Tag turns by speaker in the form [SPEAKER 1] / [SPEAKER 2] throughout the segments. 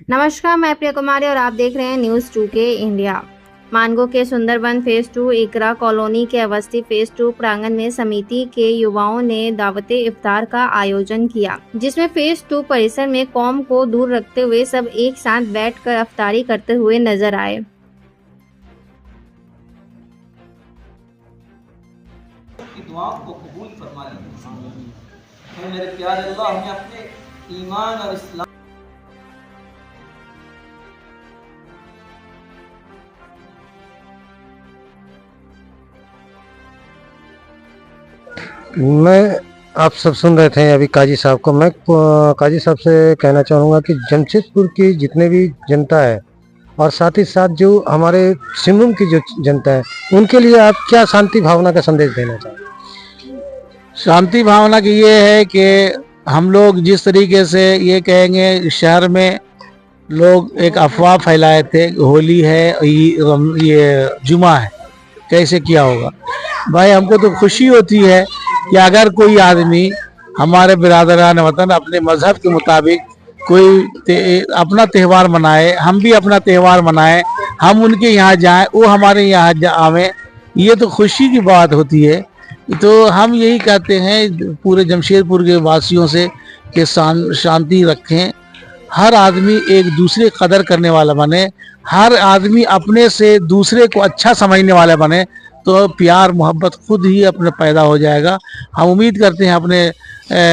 [SPEAKER 1] नमस्कार, मैं प्रिया कुमारी और आप देख रहे हैं न्यूज़ 2K इंडिया। मानगो के सुंदरबन फेज 2 इकरा कॉलोनी के अवस्थी फेज 2 प्रांगण में समिति के युवाओं ने दावते इफ्तार का आयोजन किया, जिसमें फेज 2 परिसर में कौम को दूर रखते हुए सब एक साथ बैठकर इफ्तारी करते हुए नजर आए।
[SPEAKER 2] दुआओं को कबूल फरमा ले। मेरे प्यारे अल्लाह, हमें अपने ईमान और इस्लाम
[SPEAKER 3] मैं आप सब सुन रहे थे अभी काजी साहब को। मैं काजी साहब से कहना चाहूँगा कि जमशेदपुर की जितने भी जनता है और साथ ही साथ जो हमारे सिमरन की जो जनता है, उनके लिए आप क्या शांति भावना का संदेश देना चाहेंगे?
[SPEAKER 4] शांति भावना की ये है कि हम लोग जिस तरीके से ये कहेंगे, शहर में लोग एक अफवाह फैलाए थे, होली है, ये जुमा है, कैसे किया होगा। भाई, हमको तो खुशी होती है कि अगर कोई आदमी हमारे बिरादरान वतन अपने मजहब के मुताबिक कोई अपना त्यौहार मनाए, हम भी अपना त्यौहार मनाएं, हम उनके यहाँ जाएं, वो हमारे यहाँ आवें, ये तो खुशी की बात होती है। तो हम यही कहते हैं पूरे जमशेदपुर के वासियों से कि शांति रखें, हर आदमी एक दूसरे कदर करने वाला बने, हर आदमी अपने से दूसरे को अच्छा समझने वाला बने, तो प्यार मोहब्बत खुद ही अपने पैदा हो जाएगा। हम उम्मीद करते हैं अपने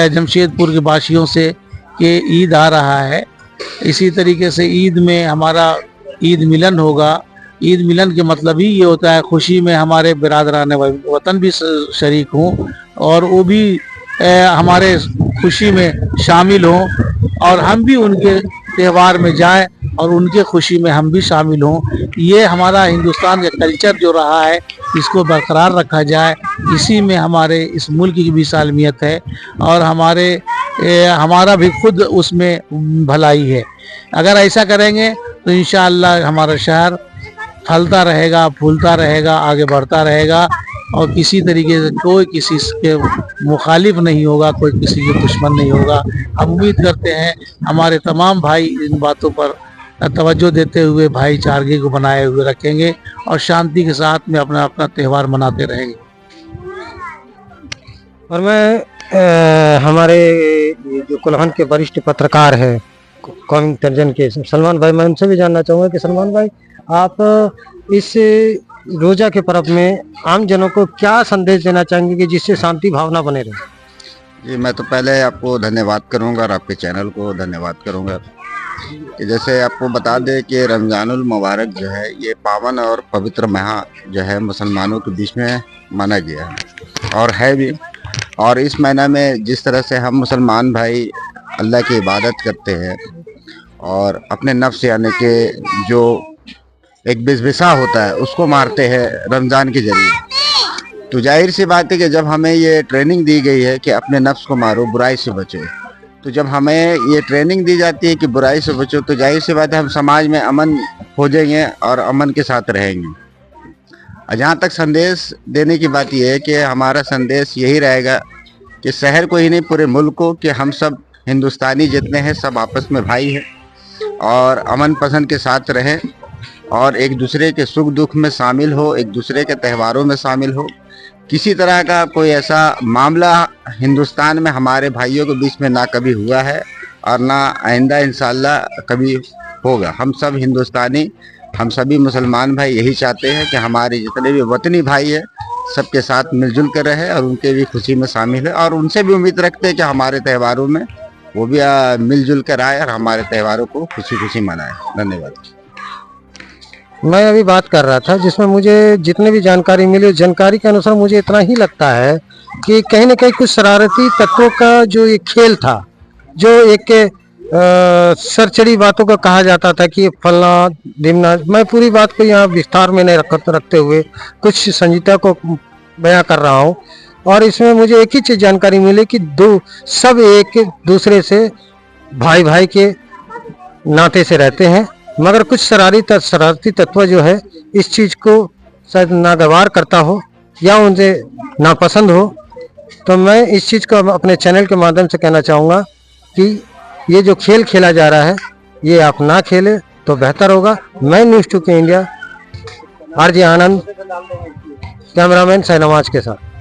[SPEAKER 4] जमशेदपुर के वासियों से कि ईद आ रहा है, इसी तरीके से ईद में हमारा ईद मिलन होगा। ईद मिलन के मतलब ही ये होता है खुशी में हमारे बिरादरान वतन भी शरीक हों और वो भी हमारे खुशी में शामिल हों और हम भी उनके त्यौहार में जाएं और उनके खुशी में हम भी शामिल हों। ये हमारा हिंदुस्तान का कल्चर जो रहा है, इसको बरकरार रखा जाए, इसी में हमारे इस मुल्क की भी सालमियत है और हमारा भी खुद उसमें भलाई है। अगर ऐसा करेंगे तो इंशाअल्लाह हमारा शहर फलता रहेगा, फूलता रहेगा, आगे बढ़ता रहेगा और किसी तरीके से कोई किसी के मुखालिफ नहीं होगा, कोई किसी के दुश्मन नहीं होगा। हम उम्मीद करते हैं हमारे तमाम भाई इन बातों पर तवज्जो देते हुए भाईचारगी को बनाए हुए रखेंगे और शांति के साथ में अपना अपना त्यौहार मनाते रहेंगे।
[SPEAKER 3] और मैं हमारे जो कोल्हान के वरिष्ठ पत्रकार है कौमी तर्जन के सलमान भाई, मैं उनसे भी जानना चाहूँगा कि सलमान भाई, आप इस रोजा के पर्व में आम जनों को क्या संदेश देना चाहेंगे कि जिससे शांति भावना बने रहे?
[SPEAKER 5] जी, मैं तो पहले आपको धन्यवाद करूंगा और आपके चैनल को धन्यवाद करूंगा कि जैसे आपको बता दें कि रमज़ानुल मुबारक जो है, ये पावन और पवित्र माह जो है मुसलमानों के बीच में माना गया है और है भी। और इस महीना में जिस तरह से हम मुसलमान भाई अल्लाह की इबादत करते हैं और अपने नफ्स यानी कि जो एक बिस्बिसा होता है उसको मारते हैं रमज़ान के जरिए, तो जाहिर सी बात है कि जब हमें ये ट्रेनिंग दी गई है कि अपने नफ्स को मारो, बुराई से बचो, तो जब हमें ये ट्रेनिंग दी जाती है कि बुराई से बचो, तो जाहिर सी बात है हम समाज में अमन खोजेंगे और अमन के साथ रहेंगे। जहाँ तक संदेश देने की बात यह है कि हमारा संदेश यही रहेगा कि शहर को ही नहीं पूरे मुल्क को, कि हम सब हिंदुस्तानी जितने हैं सब आपस में भाई हैं और अमन पसंद के साथ रहें और एक दूसरे के सुख दुख में शामिल हो, एक दूसरे के त्योहारों में शामिल हो। किसी तरह का कोई ऐसा मामला हिंदुस्तान में हमारे भाइयों के बीच में ना कभी हुआ है और ना आइंदा इंशाअल्लाह कभी होगा। हम सब हिंदुस्तानी, हम सभी मुसलमान भाई यही चाहते हैं कि हमारे जितने भी वतनी भाई हैं सबके साथ मिलजुल कर रहे और उनके भी खुशी में शामिल है और उनसे भी उम्मीद रखते हैं कि हमारे त्योहारों में वो भी मिलजुल कर आए और हमारे त्योहारों को खुशी खुशी मनाए। धन्यवाद।
[SPEAKER 3] मैं अभी बात कर रहा था जिसमें मुझे जितने भी जानकारी मिली, उस जानकारी के अनुसार मुझे इतना ही लगता है कि कहीं ना कहीं कुछ शरारती तत्वों का जो ये खेल था, जो एक सरचड़ी बातों का कहा जाता था कि फलना ढिमना, मैं पूरी बात को यहाँ विस्तार में नहीं रखते हुए कुछ संजीता को बयां कर रहा हूँ। और इसमें मुझे एक ही चीज जानकारी मिली कि सब एक दूसरे से भाई भाई के नाते से रहते हैं, मगर कुछ शरारती तत्व जो है इस चीज को शायद नागवार करता हो या उनसे नापसंद हो। तो मैं इस चीज को अपने चैनल के माध्यम से कहना चाहूँगा कि ये जो खेल खेला जा रहा है ये आप ना खेले तो बेहतर होगा। मैं न्यूज़ 2K इंडिया, आरजे आनंद, कैमरामैन शहनवाज के साथ।